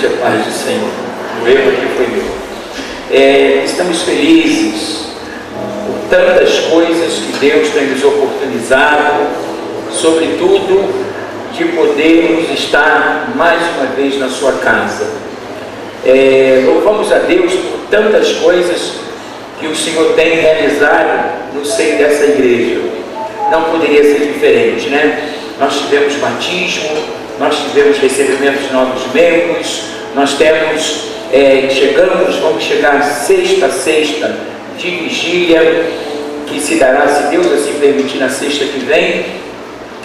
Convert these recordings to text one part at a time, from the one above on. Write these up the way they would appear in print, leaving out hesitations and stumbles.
e a paz do Senhor. O erro aqui foi meu. Estamos felizes por tantas coisas que Deus tem nos oportunizado, sobretudo de podermos estar mais uma vez na sua casa. Louvamos a Deus por tantas coisas que o Senhor tem realizado no seio dessa igreja. Não poderia ser diferente, né? Nós tivemos batismo, nós tivemos recebimento de novos membros, nós temos, vamos chegar sexta de vigília, que se dará, se Deus assim permitir, na sexta que vem.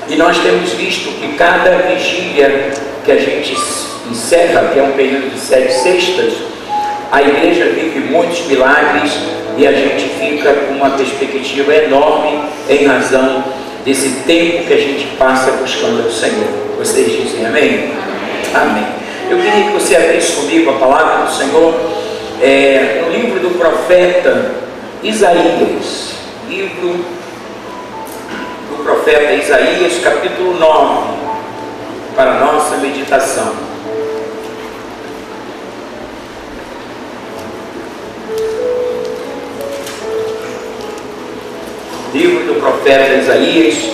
E nós temos visto que cada vigília que a gente encerra, que é um período de 7 sextas, a igreja vive muitos milagres e a gente fica com uma perspectiva enorme em razão desse tempo que a gente passa buscando o Senhor. Vocês dizem amém? Amém. Eu queria que você abrisse comigo a palavra do Senhor no livro do profeta Isaías, livro do profeta Isaías, capítulo 9, para a nossa meditação. Livro do profeta Isaías,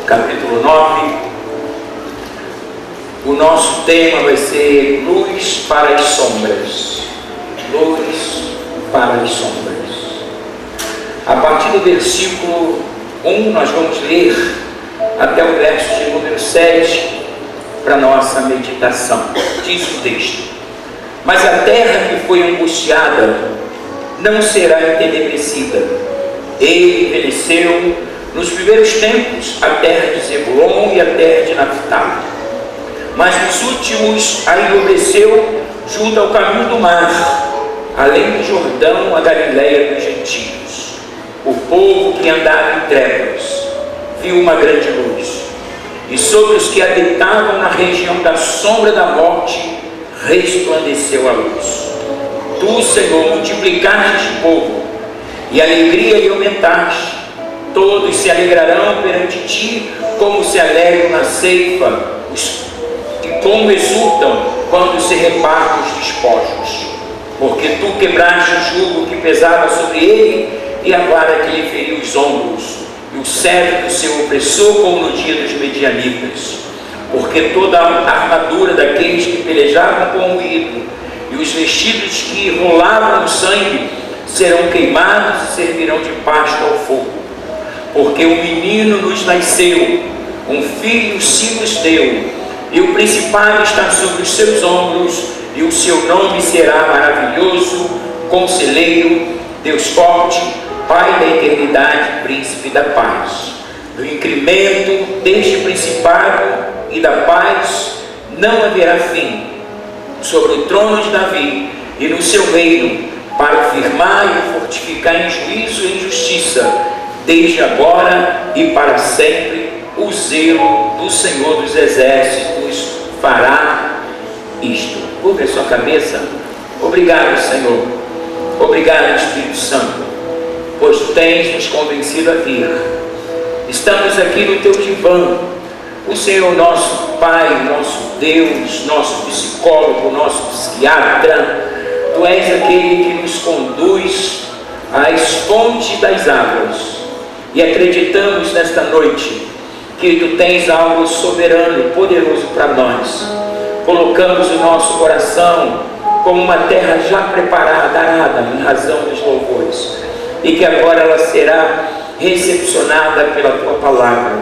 capítulo 9. O nosso tema vai ser luz para as sombras. Luz para as sombras. A partir do versículo 1, nós vamos ler até o verso de número 7 para nossa meditação. Diz o texto: mas a terra que foi angustiada não será entenebrecida. Ele envelheceu nos primeiros tempos a terra de Zebulon e a terra de Naphtali, mas nos últimos a enobreceu junto ao caminho do mar, além do Jordão, a Galileia dos gentios. O povo que andava em trevas viu uma grande luz, e sobre os que habitavam na região da sombra da morte resplandeceu a luz. Tu, Senhor, multiplicaste o povo, e a alegria lhe aumentaste. Todos se alegrarão perante ti, como se alegram na ceifa, e como exultam quando se repartem os despojos. Porque tu quebraste o jugo que pesava sobre ele, e a vara que lhe feriu os ombros, e o cetro do seu opressor, como no dia dos medianitas. Porque toda a armadura daqueles que pelejavam com o ídolo, e os vestidos que rolavam no sangue, serão queimados e servirão de pasto ao fogo. Porque um menino nos nasceu, um filho se nos deu, e o principado está sobre os seus ombros, e o seu nome será maravilhoso, Conselheiro, Deus forte, Pai da eternidade, Príncipe da paz. Do incremento deste principado e da paz não haverá fim, sobre o trono de Davi e no seu reino, para firmar e fortificar em juízo e em justiça, desde agora e para sempre. O zelo do Senhor dos exércitos fará isto. Curva a sua cabeça. Obrigado, Senhor. Obrigado, Espírito Santo, pois tu tens nos convencido a vir. Estamos aqui no teu divã. O Senhor, nosso Pai, nosso Deus, nosso psicólogo, nosso psiquiatra. Tu és aquele que nos conduz às fontes das águas, e acreditamos nesta noite que tu tens algo soberano e poderoso para nós. Colocamos o nosso coração como uma terra já preparada, arada em razão dos louvores, e que agora ela será recepcionada pela tua palavra,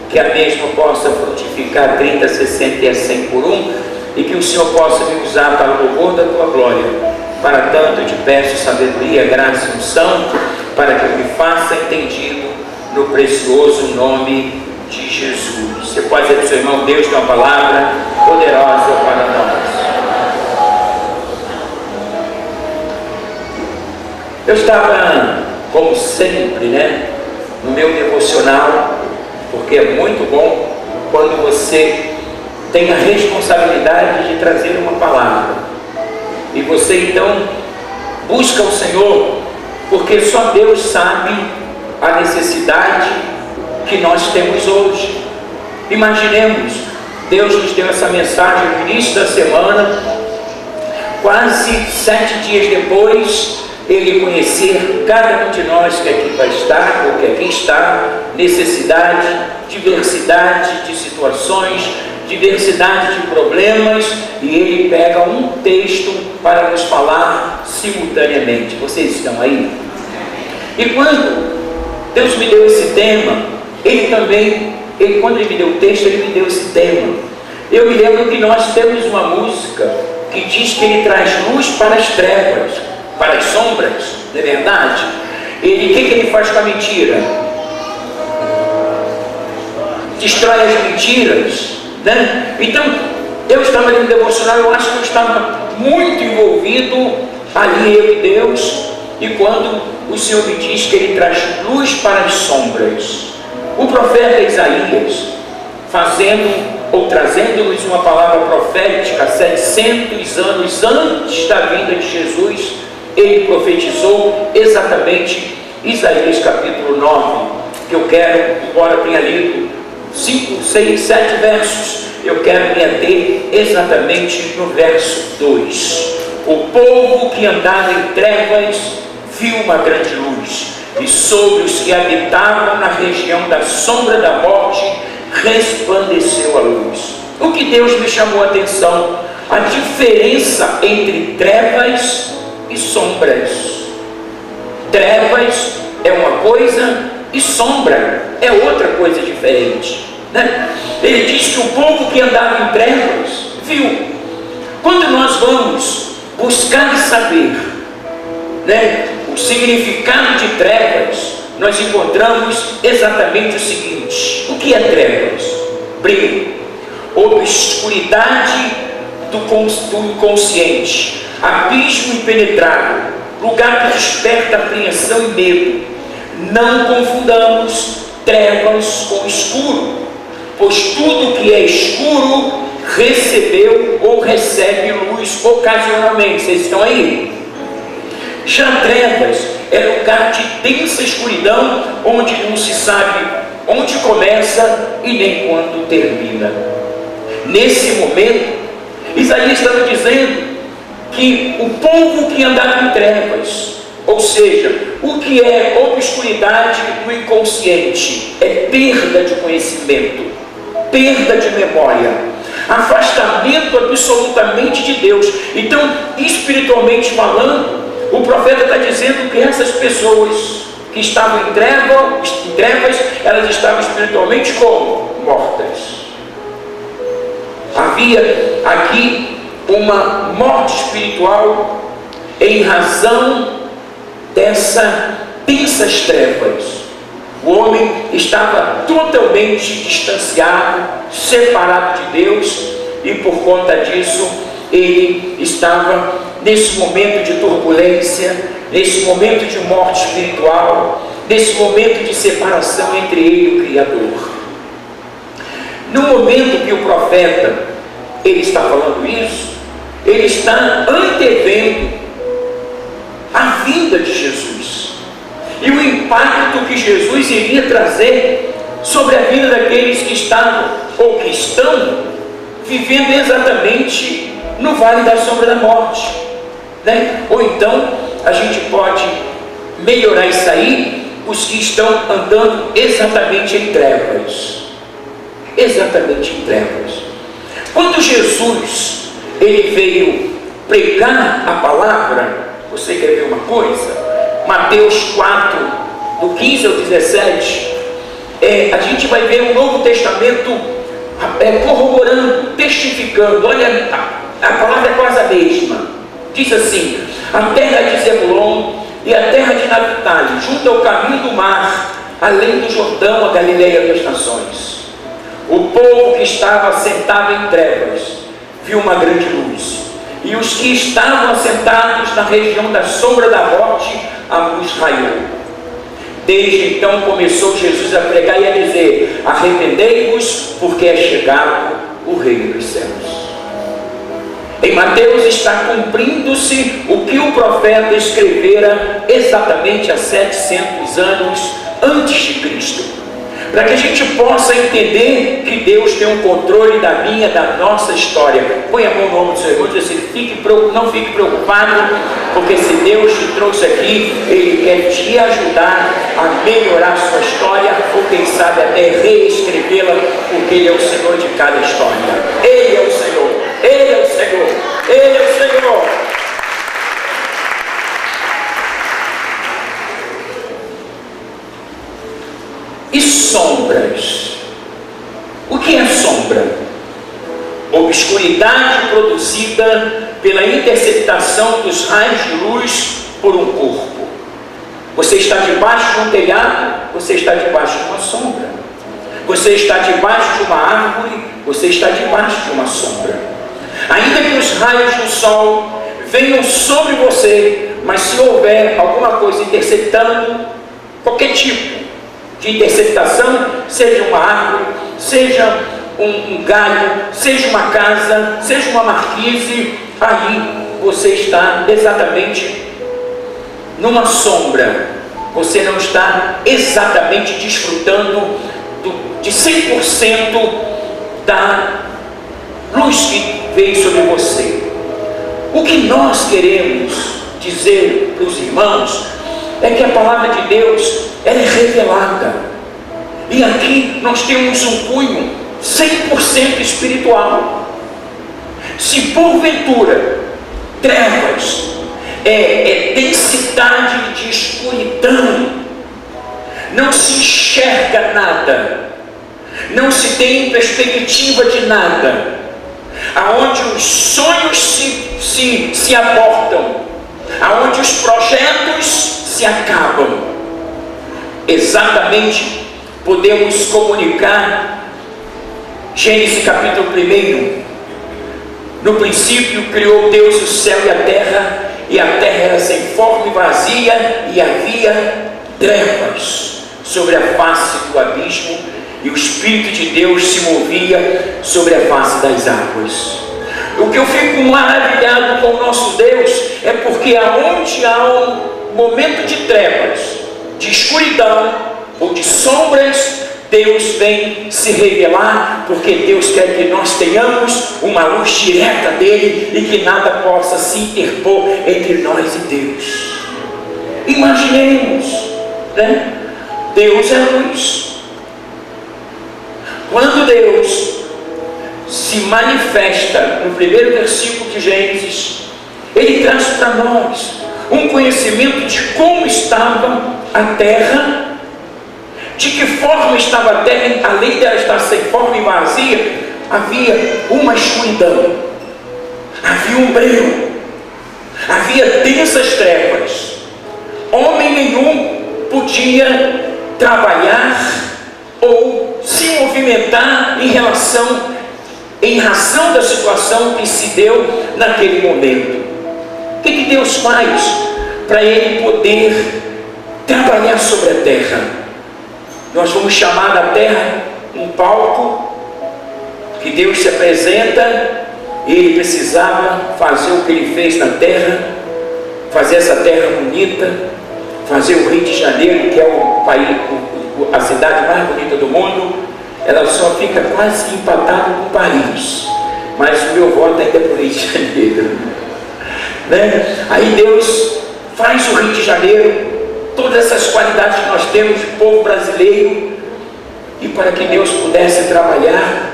que a mesma possa frutificar 30, 60 e a 100 por um, e que o Senhor possa me usar para o louvor da tua glória. Para tanto eu te peço sabedoria, graça e unção, para que eu me faça entendido no precioso nome de Jesus. Você pode dizer para o seu irmão: Deus tem uma palavra poderosa para nós. Eu estava, como sempre, no meu devocional, porque é muito bom quando você tem a responsabilidade de trazer uma palavra. E você então busca o Senhor, porque só Deus sabe a necessidade que nós temos hoje. Imaginemos, Deus nos deu essa mensagem no início da semana, quase 7 dias depois, ele conhecer cada um de nós que aqui vai estar, ou que aqui está, necessidade, diversidade de situações, diversidade de problemas, e ele pega um texto para nos falar simultaneamente. Vocês estão aí? E quando Deus me deu esse tema, quando ele me deu o texto, ele me deu esse tema. Eu me lembro que nós temos uma música que diz que ele traz luz para as trevas, para as sombras, não é verdade? O que ele faz com a mentira? Destrói as mentiras, né? Então, eu estava ali no devocional, eu acho que eu estava muito envolvido ali, eu e Deus, e quando o Senhor me diz que ele traz luz para as sombras, o profeta Isaías, trazendo-nos uma palavra profética, 700 anos antes da vinda de Jesus, ele profetizou exatamente Isaías capítulo 9, que eu quero, embora tenha lido 5, 6, 7 versos, eu quero me ater exatamente no verso 2. O povo que andava em trevas viu uma grande luz, e sobre os que habitavam na região da sombra da morte resplandeceu a luz. O que Deus me chamou a atenção? A diferença entre trevas e sombras. Trevas é uma coisa e sombra é outra coisa diferente, né? Ele diz que o povo que andava em trevas viu. Quando nós vamos buscar saber, né, o significado de trevas, nós encontramos exatamente o seguinte: o que é trevas? Primeiro, obscuridade do inconsciente, abismo impenetrável, lugar que desperta apreensão e medo. Não confundamos trevas com escuro, pois tudo que é escuro recebeu ou recebe luz ocasionalmente. Vocês estão aí? Já trevas é lugar de densa escuridão, onde não se sabe onde começa e nem quando termina. Nesse momento, Isaías estava dizendo que o povo que andava em trevas, ou seja, o que é obscuridade do inconsciente, é perda de conhecimento, perda de memória, afastamento absolutamente de Deus. Então, espiritualmente falando, o profeta está dizendo que essas pessoas que estavam em trevas, elas estavam espiritualmente como? Mortas. Havia aqui uma morte espiritual em razão dessas trevas. O homem estava totalmente distanciado, separado de Deus, e por conta disso ele estava nesse momento de turbulência, nesse momento de morte espiritual, nesse momento de separação entre ele e o Criador. No momento que o profeta ele está falando isso, ele está antevendo a vinda de Jesus e o impacto que Jesus iria trazer sobre a vida daqueles que estavam ou que estão vivendo exatamente no vale da sombra da morte, né? Ou então a gente pode melhorar isso aí, os que estão andando exatamente em trevas. Exatamente em trevas. Quando Jesus ele veio pregar a palavra, você quer ver uma coisa? Mateus 4, do 15 ao 17, a gente vai ver o Novo Testamento corroborando, testificando. Olha, a palavra é quase a mesma. Diz assim: a terra de Zebulon e a terra de Naphtali, junto ao caminho do mar, além do Jordão, a Galileia das nações. O povo que estava assentado em trevas viu uma grande luz, e os que estavam assentados na região da sombra da morte, a luz raiou. Desde então começou Jesus a pregar e a dizer: arrependei-vos, porque é chegado o reino dos céus. Em Mateus está cumprindo-se o que o profeta escrevera exatamente há 700 anos antes de Cristo. para que a gente possa entender que Deus tem um controle da minha, da nossa história. Põe a mão no ombro do seu irmão e diz assim: não fique preocupado, porque se Deus te trouxe aqui, Ele quer te ajudar a melhorar a sua história, ou quem sabe até reescrevê-la, porque Ele é o Senhor de cada história. Ele é o Senhor, Ele é o Senhor, Ele é o Senhor. E sombras? O que é sombra? Obscuridade produzida pela interceptação dos raios de luz por um corpo. Você está debaixo de um telhado, você está debaixo de uma sombra. Você está debaixo de uma árvore, você está debaixo de uma sombra. Ainda que os raios do sol venham sobre você, mas se houver alguma coisa interceptando, qualquer tipo de interceptação, seja uma árvore, seja um galho, seja uma casa, seja uma marquise, aí você está exatamente numa sombra. Você não está exatamente desfrutando de 100% da luz que veio sobre você. O que nós queremos dizer para os irmãos é que a palavra de Deus, ela é revelada. E aqui nós temos um cunho 100% espiritual. Se porventura trevas é densidade de escuridão, não se enxerga nada, não se tem perspectiva de nada, aonde os sonhos se abortam, aonde os projetos se acabam. Exatamente podemos comunicar Gênesis capítulo 1. No princípio criou Deus o céu e a terra era sem forma e vazia, e havia trevas sobre a face do abismo, e o Espírito de Deus se movia sobre a face das águas. O que eu fico maravilhado com o nosso Deus é porque aonde há um momento de trevas, de escuridão ou de sombras, Deus vem se revelar, porque Deus quer que nós tenhamos uma luz direta dele e que nada possa se interpor entre nós e Deus. Imaginemos, né? Deus é luz. Quando Deus se manifesta no primeiro versículo de Gênesis, Ele traz para nós um conhecimento de como estava a terra, de que forma estava a terra. Além dela estar sem forma e vazia, havia uma escuridão, havia um breu, havia densas trevas. Homem nenhum podia trabalhar ou se movimentar em razão da situação que se deu naquele momento. O que Deus faz para Ele poder trabalhar sobre a terra? Nós vamos chamar da terra um palco que Deus se apresenta, e Ele precisava fazer o que Ele fez na terra, fazer essa terra bonita, fazer o Rio de Janeiro, que é o país, a cidade mais bonita do mundo. Ela só fica quase empatada com Paris, mas o meu voto ainda é para o Rio de Janeiro, né? Aí Deus faz o Rio de Janeiro, todas essas qualidades que nós temos de povo brasileiro, e para que Deus pudesse trabalhar,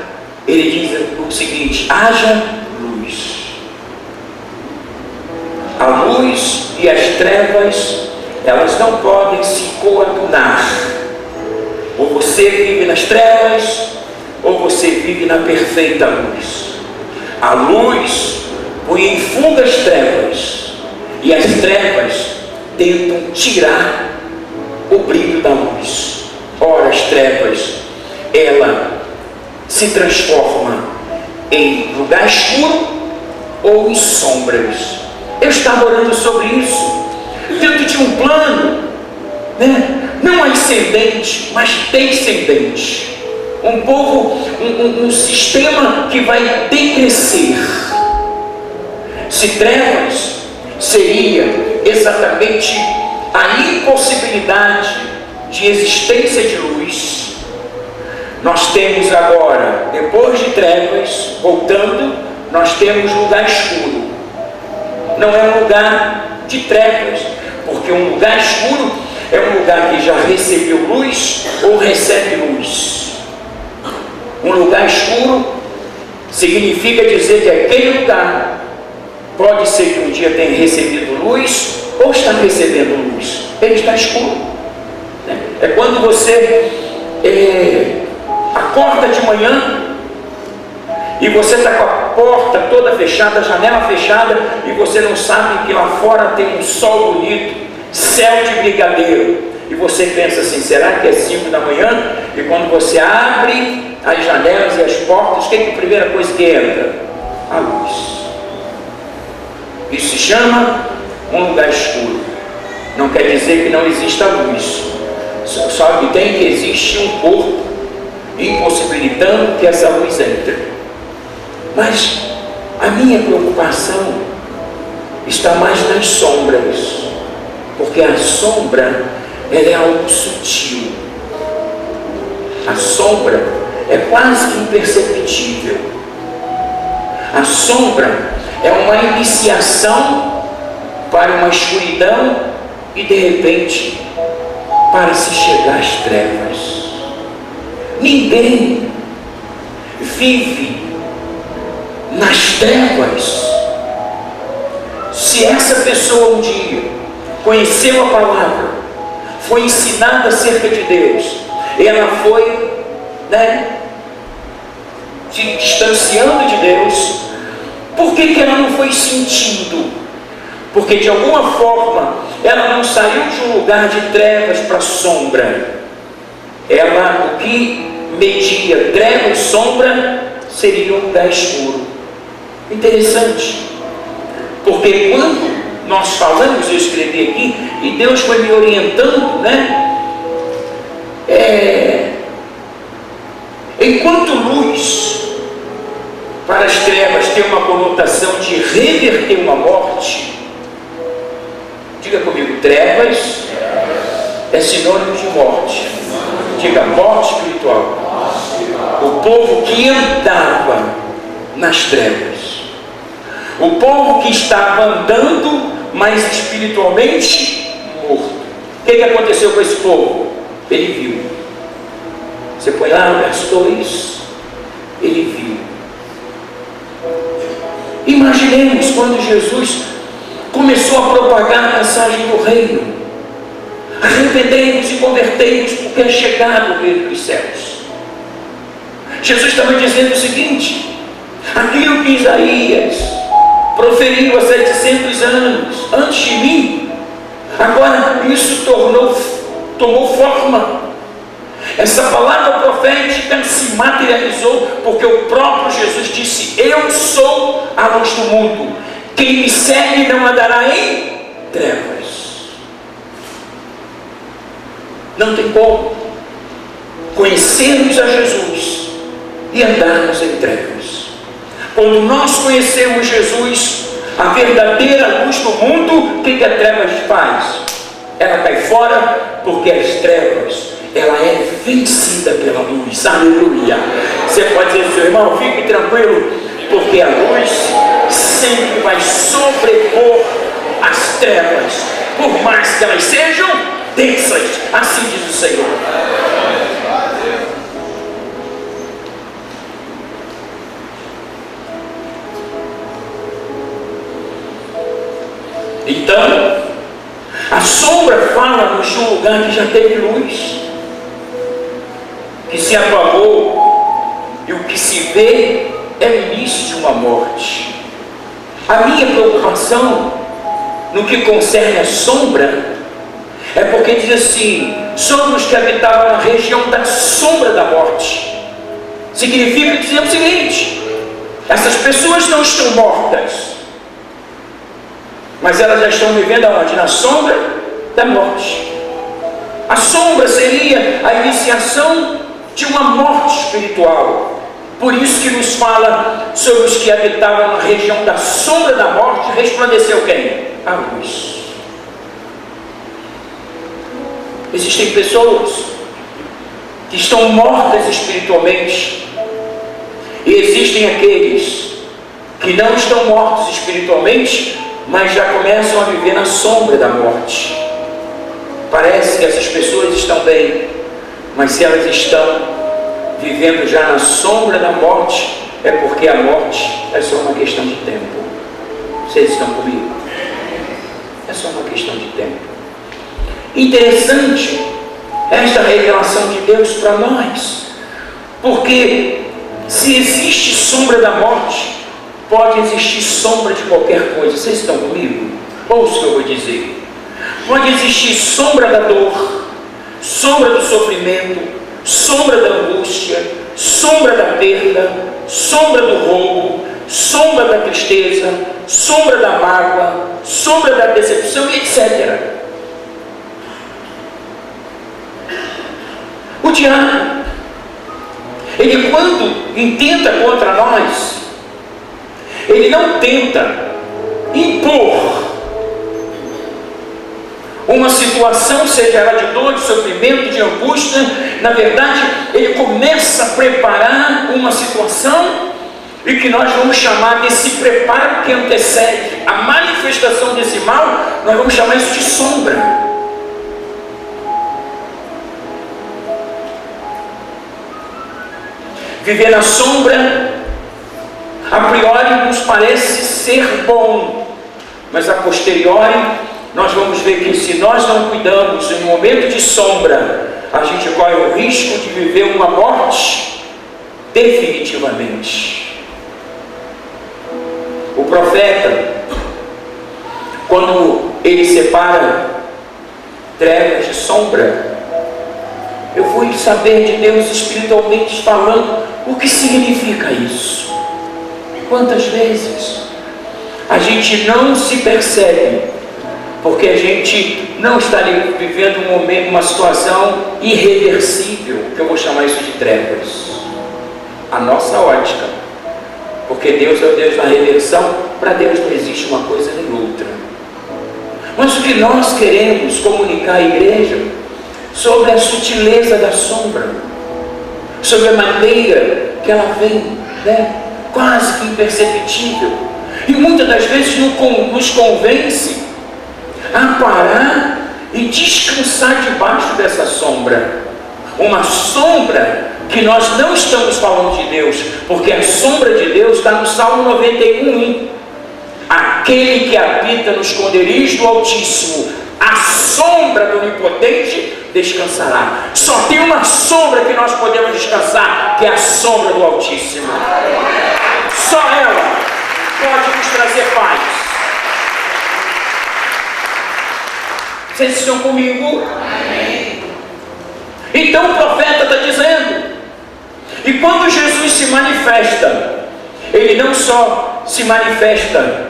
Ele diz o seguinte: haja luz. A luz e as trevas, elas não podem se coadunar. Ou você vive nas trevas, ou você vive na perfeita luz. A luz põe em fuga as trevas, e as trevas tentam tirar o brilho da luz. Ora, as trevas, ela se transforma em lugar escuro ou em sombras. Eu estava orando sobre isso, dentro de um plano, né? Não ascendente, mas descendente. Um povo, um sistema que vai decrescer. Se trevas seria exatamente a impossibilidade de existência de luz, nós temos agora, depois de trevas, voltando, nós temos lugar escuro. Não é um lugar de trevas, porque um lugar escuro é um lugar que já recebeu luz ou recebe luz. Um lugar escuro significa dizer que aquele lugar pode ser que um dia tenha recebido luz ou está recebendo luz. Ele está escuro. É quando você acorda de manhã e você está com a porta toda fechada, a janela fechada, e você não sabe que lá fora tem um sol bonito, céu de brigadeiro, e você pensa assim, será que é 5 da manhã? E quando você abre as janelas e as portas, o que é a primeira coisa que entra? A luz. Isso se chama um lugar escuro. Não quer dizer que não exista luz, só que tem que existe um corpo impossibilitando que essa luz entre. Mas a minha preocupação está mais nas sombras, porque a sombra, ela é algo sutil. A sombra é quase imperceptível. A sombra é uma iniciação para uma escuridão e de repente para se chegar às trevas. Ninguém vive nas trevas se essa pessoa um dia conheceu a palavra, foi ensinada acerca de Deus, ela foi se distanciando de Deus. Por que ela não foi sentindo? Porque de alguma forma ela não saiu de um lugar de trevas para sombra. Ela, o que media treva e sombra, seria um lugar escuro. Interessante, porque quando nós falamos, eu escrevi aqui, e Deus foi me orientando, enquanto luz para as trevas tem uma conotação de reverter uma morte, diga comigo, trevas é sinônimo de morte. Diga, morte espiritual. O povo que andava nas trevas, o povo que estava andando, mas espiritualmente morto. O que aconteceu com esse povo? Ele viu. Você põe lá no verso 2, ele viu. Imaginemos quando Jesus começou a propagar a mensagem do reino: arrependei-vos e convertei-vos, porque é chegado o reino dos céus. Jesus estava dizendo o seguinte: aquilo que Isaías proferiu há 700 anos antes de mim, agora isso tomou forma. Essa palavra profética se materializou, porque o próprio Jesus disse: eu sou a luz do mundo, quem me segue não andará em trevas. Não tem como conhecermos a Jesus e andarmos em trevas. Quando nós conhecemos Jesus, a verdadeira luz do mundo, o que a trevas faz? Ela cai fora, porque as trevas, ela é vencida pela luz. Aleluia. Você pode dizer, seu irmão, fique tranquilo, porque a luz sempre vai sobrepor as trevas, por mais que elas sejam densas. Assim diz o Senhor. Então, a sombra fala-nos de um lugar que já teve luz, que se apagou, e o que se vê é o início de uma morte. A minha preocupação no que concerne a sombra é porque diz assim: sobre os que habitavam na região da sombra da morte. Significa dizer o seguinte: essas pessoas não estão mortas, mas elas já estão vivendo aonde? Na sombra da morte. A sombra seria a iniciação de uma morte espiritual. Por isso que nos fala sobre os que habitavam na região da sombra da morte, resplandeceu quem? A luz. Existem pessoas que estão mortas espiritualmente, e existem aqueles que não estão mortos espiritualmente, mas já começam a viver na sombra da morte. Parece que essas pessoas estão bem, mas se elas estão vivendo já na sombra da morte, é porque a morte é só uma questão de tempo. Vocês estão comigo? É só uma questão de tempo. Interessante esta revelação de Deus para nós, porque se existe sombra da morte, pode existir sombra de qualquer coisa. Vocês estão comigo? Ouça o que eu vou dizer. Pode existir sombra da dor, sombra do sofrimento, sombra da angústia, sombra da perda, sombra do roubo, sombra da tristeza, sombra da mágoa, sombra da decepção, etc. O diabo, ele quando intenta contra nós, ele não tenta impor uma situação, seja ela de dor, de sofrimento, de angústia. Na verdade, ele começa a preparar uma situação, e que nós vamos chamar desse preparo que antecede a manifestação desse mal, nós vamos chamar isso de sombra. Viver na sombra, a priori nos parece ser bom, mas a posteriori nós vamos ver que se nós não cuidamos em um momento de sombra, a gente corre o risco de viver uma morte definitivamente. O profeta, quando ele separa trevas de sombra, eu fui saber de Deus espiritualmente falando o que significa isso. Quantas vezes a gente não se percebe, porque a gente não está ali vivendo um momento, uma situação irreversível, que eu vou chamar isso de trevas. A nossa ótica, porque Deus é o Deus da reversão. Para Deus não existe uma coisa nem outra. Mas o que nós queremos comunicar à igreja sobre a sutileza da sombra, sobre a maneira que ela vem, quase que imperceptível, e muitas das vezes nos convence a parar e descansar debaixo dessa sombra. Uma sombra que nós não estamos falando de Deus, porque a sombra de Deus está no Salmo 91:1. Aquele que habita no esconderijo do Altíssimo, a sombra do Onipotente descansará. Só tem uma sombra que nós podemos descansar, que é a sombra do Altíssimo. Só ela pode nos trazer paz. Vocês estão comigo? Amém. Então o profeta está dizendo, e quando Jesus se manifesta, ele não só se manifesta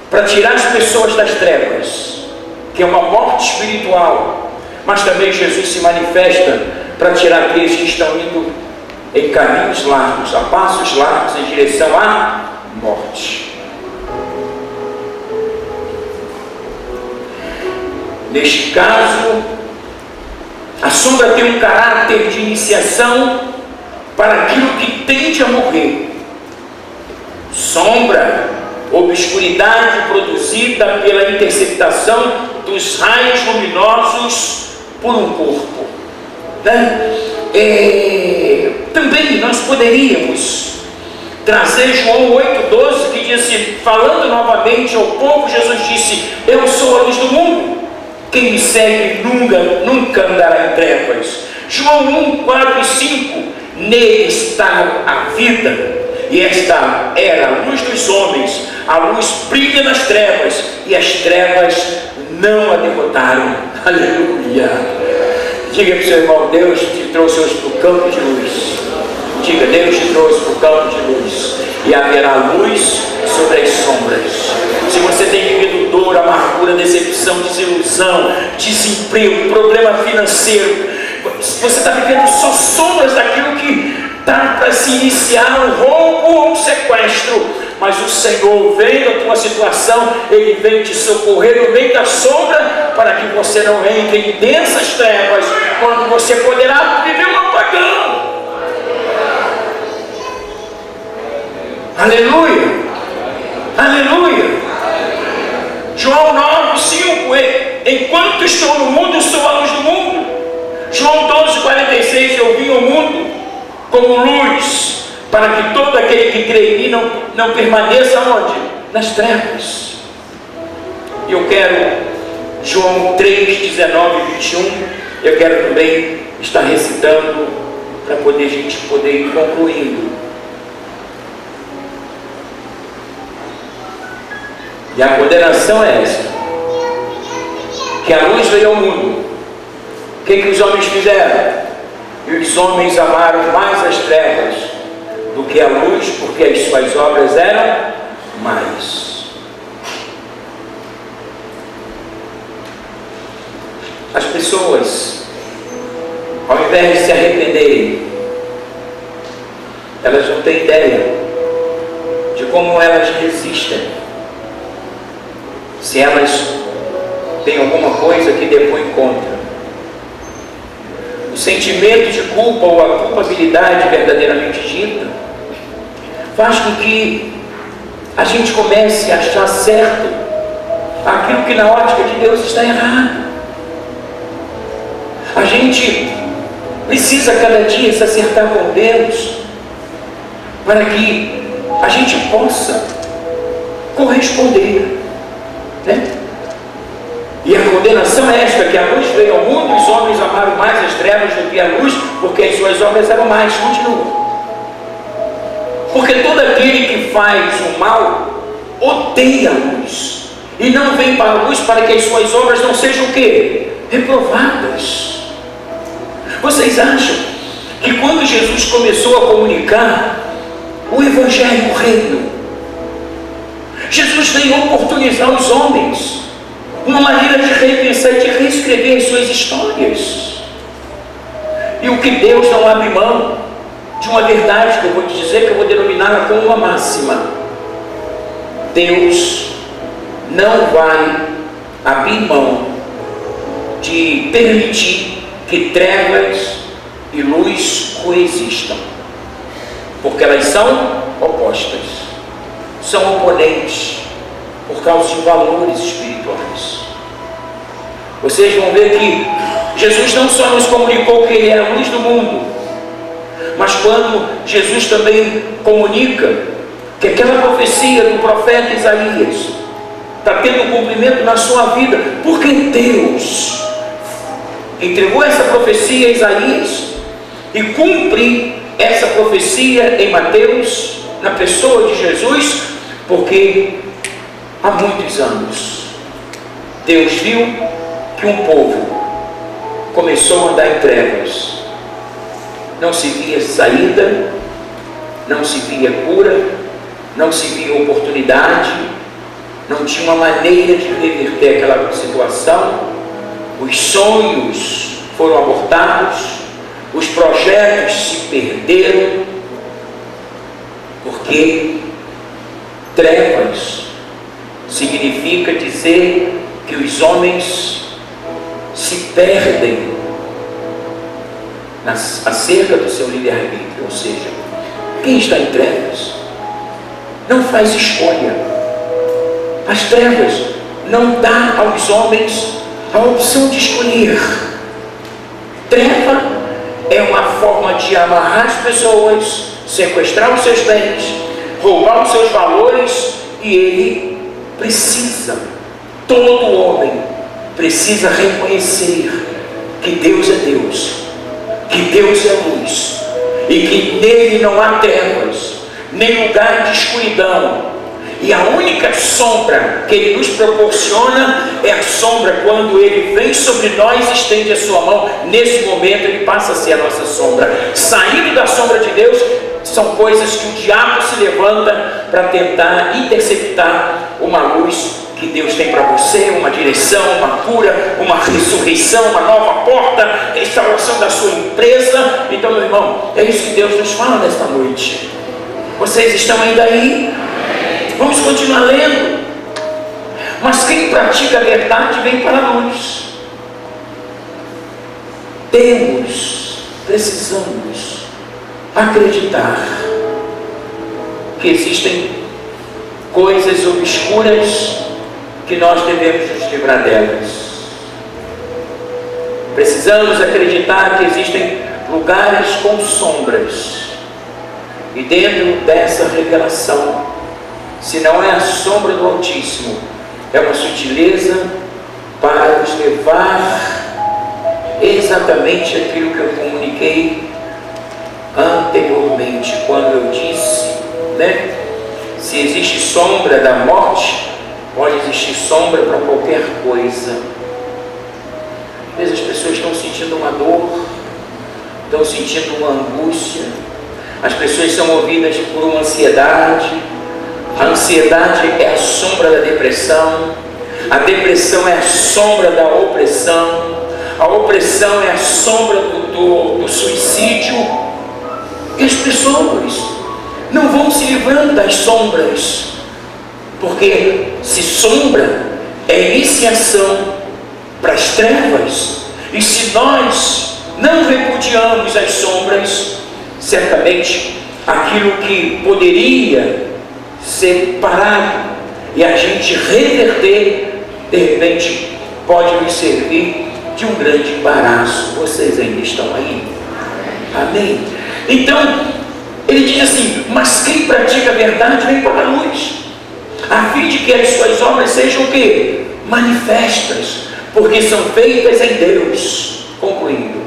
para tirar as pessoas das trevas, que é uma morte espiritual, mas também Jesus se manifesta para tirar aqueles que estão indo em caminhos largos, a passos largos em direção à morte. Neste caso, a sombra tem um caráter de iniciação para aquilo que tende a morrer. Sombra, obscuridade produzida pela interceptação dos raios luminosos por um corpo. Também nós poderíamos trazer João 8,12, que diz assim, falando novamente ao povo, Jesus disse: eu sou a luz do mundo. Quem me segue nunca andará em trevas. João 1:4 e 5, nele está a vida, e esta era a luz dos homens. A luz brilha nas trevas, e as trevas não a derrotaram. Aleluia. Diga para o seu irmão, Deus te trouxe hoje para o campo de luz. Diga, Deus te trouxe para o campo de luz, e haverá luz sobre as sombras. Se você tem vivido dor, amargura, decepção, desilusão, desemprego, problema financeiro, você está vivendo só sombras daquilo que está para se iniciar um roubo ou um sequestro, mas o Senhor vem na tua situação, Ele vem te socorrer no meio da sombra, para que você não entre em densas trevas, quando você poderá viver um apagão. Aleluia, aleluia. João 9:5, enquanto estou no mundo, sou a luz do mundo. João 12:46, eu vim ao mundo como luz, para que todo aquele que crê em mim não permaneça onde? Nas trevas. E eu quero, João 3:19-21, eu quero também estar recitando, para a gente poder ir concluindo. E a condenação é esta: que a luz veio ao mundo. O que os homens fizeram? E os homens amaram mais as trevas do que a luz, porque as suas obras eram mais. As pessoas, ao invés de se arrependerem, elas não têm ideia de como elas resistem. Se elas têm alguma coisa que depõe contra. O sentimento de culpa ou a culpabilidade verdadeiramente dita faz com que a gente comece a achar certo aquilo que na ótica de Deus está errado. A gente precisa cada dia se acertar com Deus para que a gente possa corresponder, né? E a condenação é esta: que a luz veio ao mundo, os homens amaram mais as trevas do que a luz, porque as suas obras eram mais. Continua. Porque todo aquele que faz o mal odeia a luz e não vem para a luz, para que as suas obras não sejam o quê? Reprovadas. Vocês acham que quando Jesus começou a comunicar o Evangelho, o reino, Jesus veio oportunizar os homens uma maneira de repensar e de reescrever as suas histórias. E o que Deus não abre mão de uma verdade que eu vou te dizer, que eu vou denominar como uma máxima: Deus não vai abrir mão de permitir que trevas e luz coexistam, porque elas são opostas, são oponentes, por causa de valores espirituais. Vocês vão ver que Jesus não só nos comunicou que Ele é a luz do mundo, mas quando Jesus também comunica que aquela profecia do profeta Isaías está tendo cumprimento na sua vida, porque Deus entregou essa profecia a Isaías e cumpre essa profecia em Mateus, na pessoa de Jesus, porque há muitos anos Deus viu que um povo começou a andar em trevas, não se via saída, não se via cura, não se via oportunidade, não tinha uma maneira de reverter aquela situação. Os sonhos foram abortados, os projetos se perderam, porque trevas significa dizer que os homens se perdem acerca do seu livre-arbítrio, ou seja, quem está em trevas não faz escolha. As trevas não dá aos homens a opção de escolher. Treva é uma forma de amarrar as pessoas, sequestrar os seus bens, roubar os seus valores, e ele precisa, todo homem precisa reconhecer que Deus é Deus, que Deus é luz, e que nele não há trevas, nem lugar de escuridão. E a única sombra que Ele nos proporciona é a sombra quando Ele vem sobre nós e estende a sua mão. Nesse momento Ele passa a ser a nossa sombra. Saindo da sombra de Deus, são coisas que o diabo se levanta para tentar interceptar uma luz que Deus tem para você, uma direção, uma cura, uma ressurreição, uma nova porta, restauração da sua empresa. Então, meu irmão, é isso que Deus nos fala nesta noite. Vocês estão ainda aí? Vamos continuar lendo. Mas quem pratica a verdade vem para a luz. precisamos acreditar que existem coisas obscuras que nós devemos nos livrar delas. Precisamos acreditar que existem lugares com sombras, e dentro dessa revelação, se não é a sombra do Altíssimo, é uma sutileza para nos levar exatamente aquilo que eu comuniquei anteriormente, quando eu disse, né? Se existe sombra da morte, pode existir sombra para qualquer coisa. Às vezes as pessoas estão sentindo uma dor, estão sentindo uma angústia, as pessoas são movidas por uma ansiedade. A ansiedade é a sombra da depressão, a depressão é a sombra da opressão, a opressão é a sombra do suicídio. E as pessoas não vão se livrando das sombras, porque se sombra é iniciação para as trevas, e se nós não repudiamos as sombras, certamente aquilo que poderia ser parado e a gente reverter, de repente pode nos servir de um grande embaraço. Vocês ainda estão aí? Amém? Então ele diz assim: mas quem pratica a verdade vem para a luz, a fim de que as suas obras sejam o quê? Manifestas, porque são feitas em Deus. Concluindo,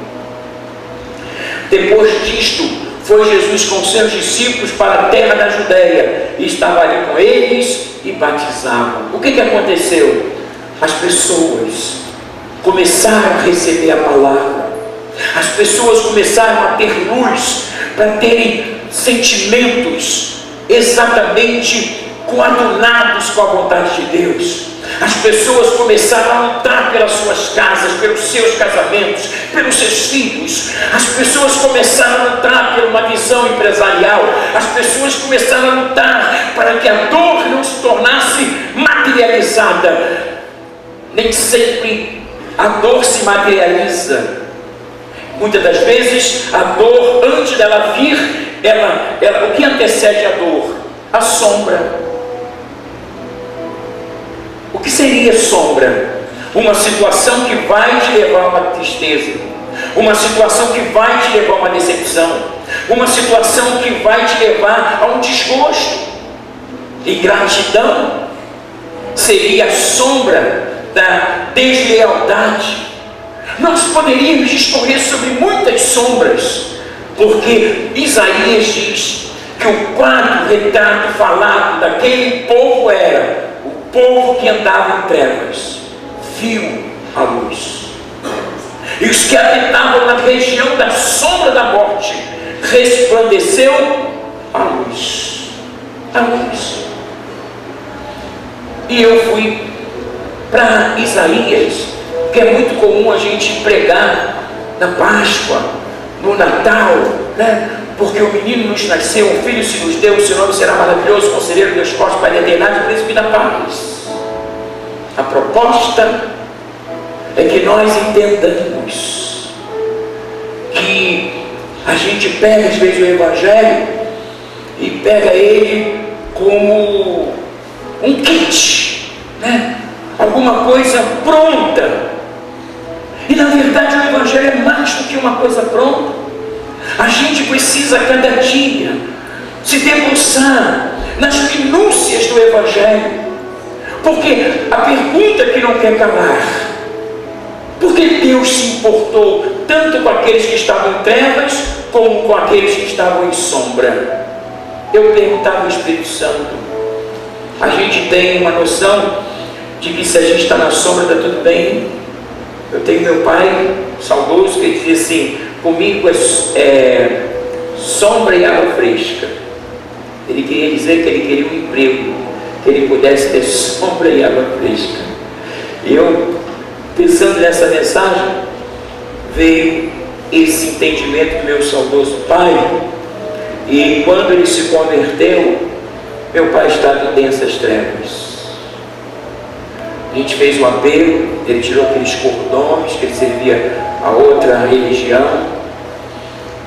depois disto, foi Jesus com seus discípulos para a terra da Judéia, e estava ali com eles e batizavam. O que aconteceu? As pessoas começaram a receber a palavra, as pessoas começaram a ter luz, para terem sentimentos exatamente coadunados com a vontade de Deus. As pessoas começaram a lutar pelas suas casas, pelos seus casamentos, pelos seus filhos. As pessoas começaram a lutar por uma visão empresarial. As pessoas começaram a lutar para que a dor não se tornasse materializada. Nem sempre a dor se materializa. Muitas das vezes a dor, antes dela vir, o que antecede a dor? A sombra. O que seria sombra? Uma situação que vai te levar a uma tristeza, uma situação que vai te levar a uma decepção, uma situação que vai te levar a um desgosto. Ingratidão seria a sombra da deslealdade. Nós poderíamos discorrer sobre muitas sombras, porque Isaías diz que o quadro retrato falado daquele povo era o povo que andava em trevas viu a luz, e os que habitavam na região da sombra da morte resplandeceu a luz. A luz. E eu fui para Isaías, que é muito comum a gente pregar na Páscoa, no Natal, né? Porque o menino nos nasceu, um filho se nos deu, o seu nome será maravilhoso, conselheiro, Deus forte, Pai da eternidade, príncipe da paz. A proposta é que nós entendamos que a gente pega às vezes o Evangelho e pega ele como um kit, né? Alguma coisa pronta. E na verdade o Evangelho é mais do que uma coisa pronta. A gente precisa cada dia se debruçar nas minúcias do Evangelho, porque a pergunta que não quer calar: por que Deus se importou tanto com aqueles que estavam em trevas como com aqueles que estavam em sombra? Eu perguntava ao Espírito Santo. A gente tem uma noção de que se a gente está na sombra está tudo bem. Eu tenho meu pai saudoso que dizia assim: comigo é sombra e água fresca. Ele queria dizer que ele queria um emprego, que ele pudesse ter sombra e água fresca. E eu, pensando nessa mensagem, veio esse entendimento do meu saudoso pai. E quando ele se converteu, meu pai estava em densas trevas. A gente fez um apelo, ele tirou aqueles cordões que ele servia a outra religião.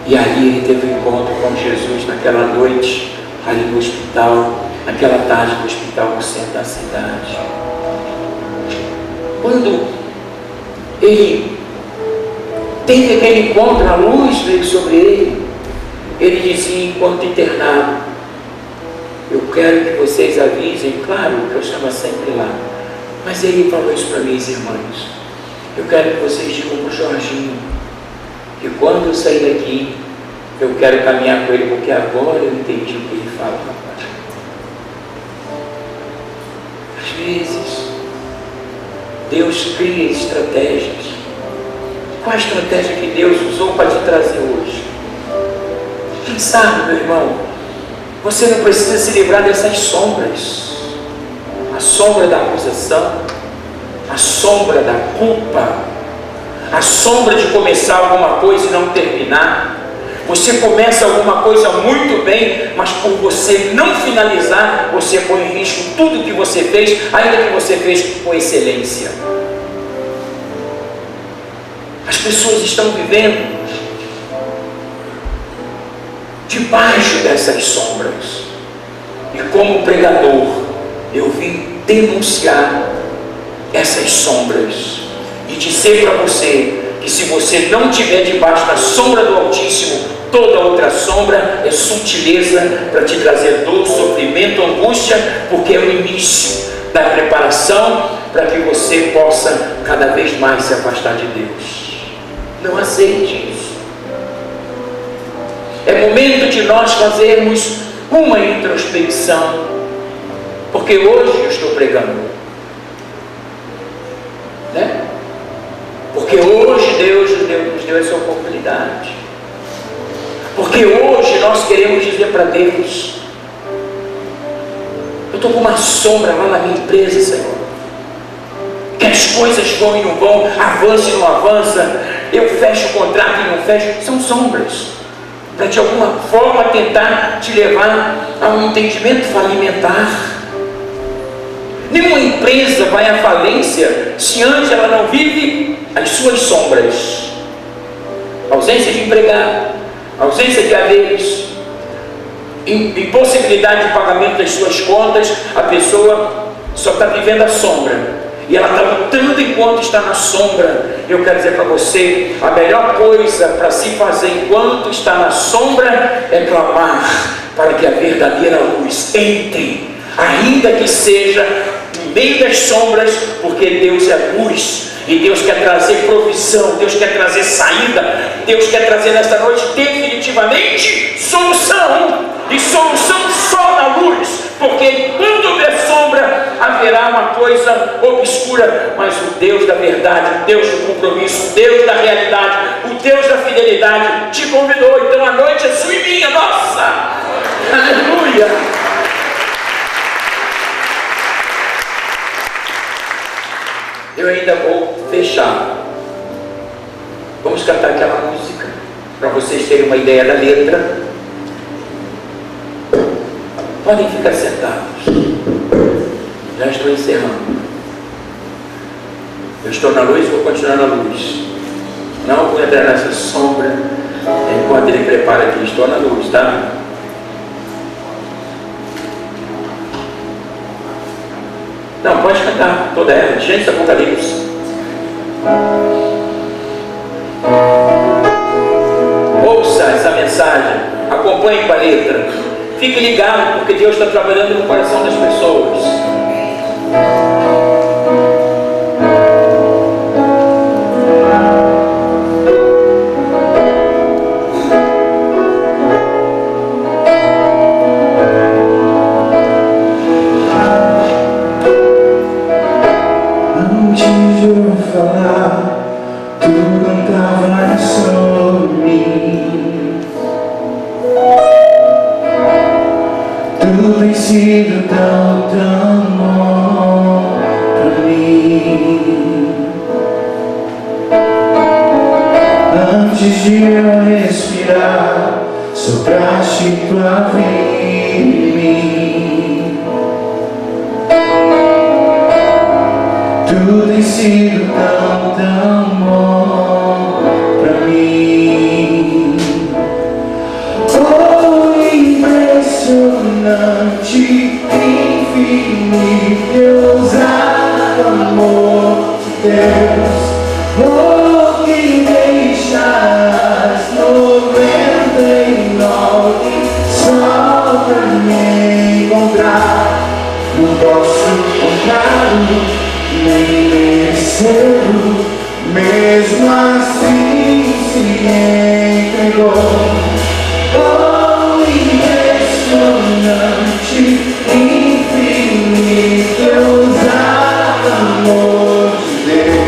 E ali ele teve um encontro com Jesus naquela noite, ali no hospital, naquela tarde no hospital no centro da cidade. Quando ele teve aquele encontro, a luz veio sobre ele dizia enquanto internado: eu quero que vocês avisem, claro que eu estava sempre lá, mas ele falou isso para minhas irmãs, eu quero que vocês digam para o Jorginho que quando eu sair daqui, eu quero caminhar com ele, porque agora eu entendi o que ele fala. Às vezes, Deus cria estratégias. Qual a estratégia que Deus usou para te trazer hoje? Quem sabe, meu irmão, você não precisa se livrar dessas sombras. A sombra da acusação, a sombra da culpa, a sombra de começar alguma coisa e não terminar. Você começa alguma coisa muito bem, mas por você não finalizar, você põe em risco tudo que você fez, ainda que você fez com excelência. As pessoas estão vivendo debaixo dessas sombras. E como pregador, eu vim denunciar essas sombras e dizer para você que se você não estiver debaixo da sombra do Altíssimo, toda outra sombra é sutileza para te trazer dor, sofrimento, angústia, porque é o início da preparação para que você possa cada vez mais se afastar de Deus. Não aceite isso. É momento de nós fazermos uma introspecção, porque hoje eu estou pregando, né? Porque hoje Deus nos deu essa oportunidade. Porque hoje nós queremos dizer para Deus: eu estou com uma sombra lá na minha empresa, Senhor, que as coisas vão e não vão, avança e não avança, eu fecho o contrato e não fecho. São sombras para de alguma forma tentar te levar a um entendimento falimentar. Nenhuma empresa vai à falência se antes ela não vive as suas sombras. Ausência de empregado, ausência de haveres, impossibilidade de pagamento das suas contas. A pessoa só está vivendo a sombra e ela está lutando enquanto está na sombra. Eu quero dizer para você, a melhor coisa para se fazer enquanto está na sombra é clamar para que a verdadeira luz entre, ainda que seja no meio das sombras, porque Deus é luz. E Deus quer trazer provisão, Deus quer trazer saída, Deus quer trazer nesta noite definitivamente solução, e solução só na luz, porque quando houver sombra, haverá uma coisa obscura, mas o Deus da verdade, o Deus do compromisso, o Deus da realidade, o Deus da fidelidade te convidou. Então a noite é sua e minha, nossa, aleluia. Eu ainda vou fechar. Vamos cantar aquela música, para vocês terem uma ideia da letra. Podem ficar sentados. Já estou encerrando. Eu estou na luz, vou continuar na luz. Não vou entrar nessa sombra enquanto ele prepara aqui. Estou na luz, tá? Não, pode cantar toda ela. Gênesis, Apocalipse. Ouça essa mensagem, acompanhe com a letra, fique ligado, porque Deus está trabalhando no coração das pessoas. Sido tão, tão bom pra mim. Antes de eu respirar, sopraste tua vida em mim. Tudo tem sido tão, tão bom pra mim. Oh, impressionante, infinito, ousado amor de Deus. Oh, que deixas 99 só pra me encontrar. Não posso comprá-lo, nem merecê-lo, mesmo assim se entregou. Oh, impressionante, infinito, ousado amor de Deus.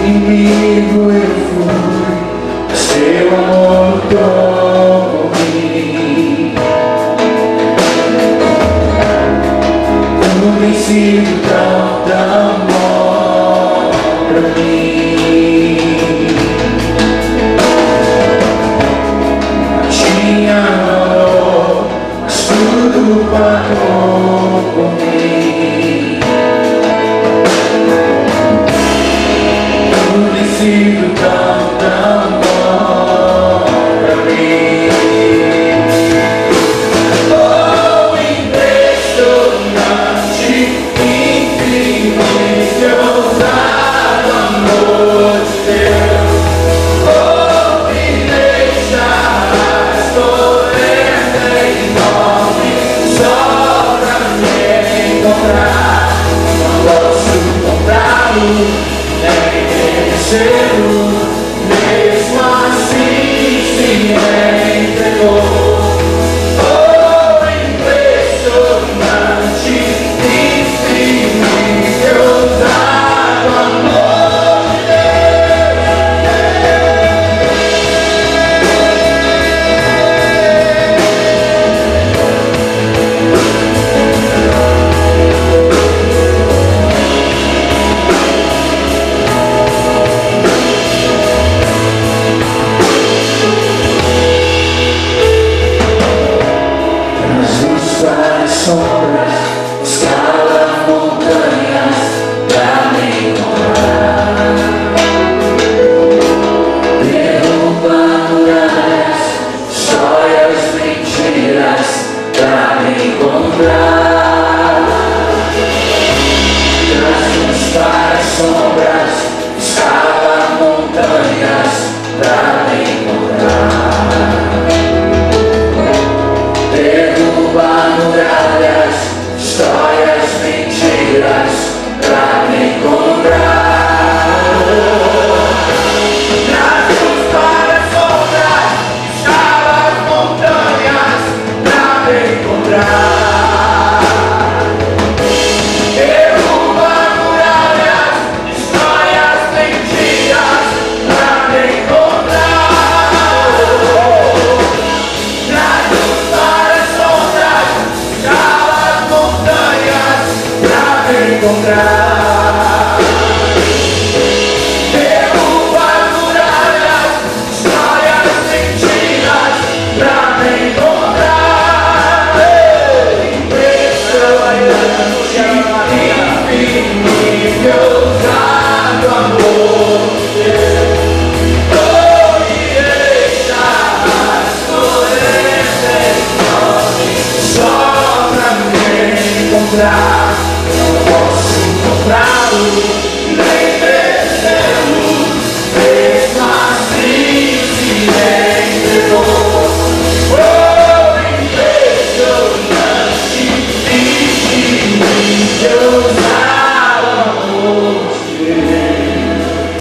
Inimigo eu fui, mas teu amor lutou por mim. Tudo tem sido tão, tão bom pra mim. Tinha amor, mas tudo pagou por mim. Tudo tem sido tão, tão bom pra mim. Oh, impressionante, infinito, ousado amor de Deus. Oh, me deixas 99 só pra me encontrar. Não posso comprá-lo, nem merecê-lo, mesmo assim se entregou. Oh, impressionante, infinito, ousado amor de sombras, escala montanhas pra me encontrar. Derruba muralhas, destrói as mentiras pra me encontrar. Traz luz para as sombras, escala montanhas pra me encontrar. Derruba muralhas, destrói as mentiras pra me encontrar. Traz luz para as sombras, escala as montanhas pra me encontrar. Derruba muralhas, destrói as mentiras pra me encontrar. Traz luz para as sombras, escala as montanhas pra me encontrar. Derruba muralhas, destrói as mentiras pra me encontrar. Impressionante, infinito, ousado amor de Deus. Oh, me deixas 99 só pra me encontrar. Não posso comprá-lo, nem merecê-lo, mesmo assim se entregou. Oh, impressionante, infinito, ousado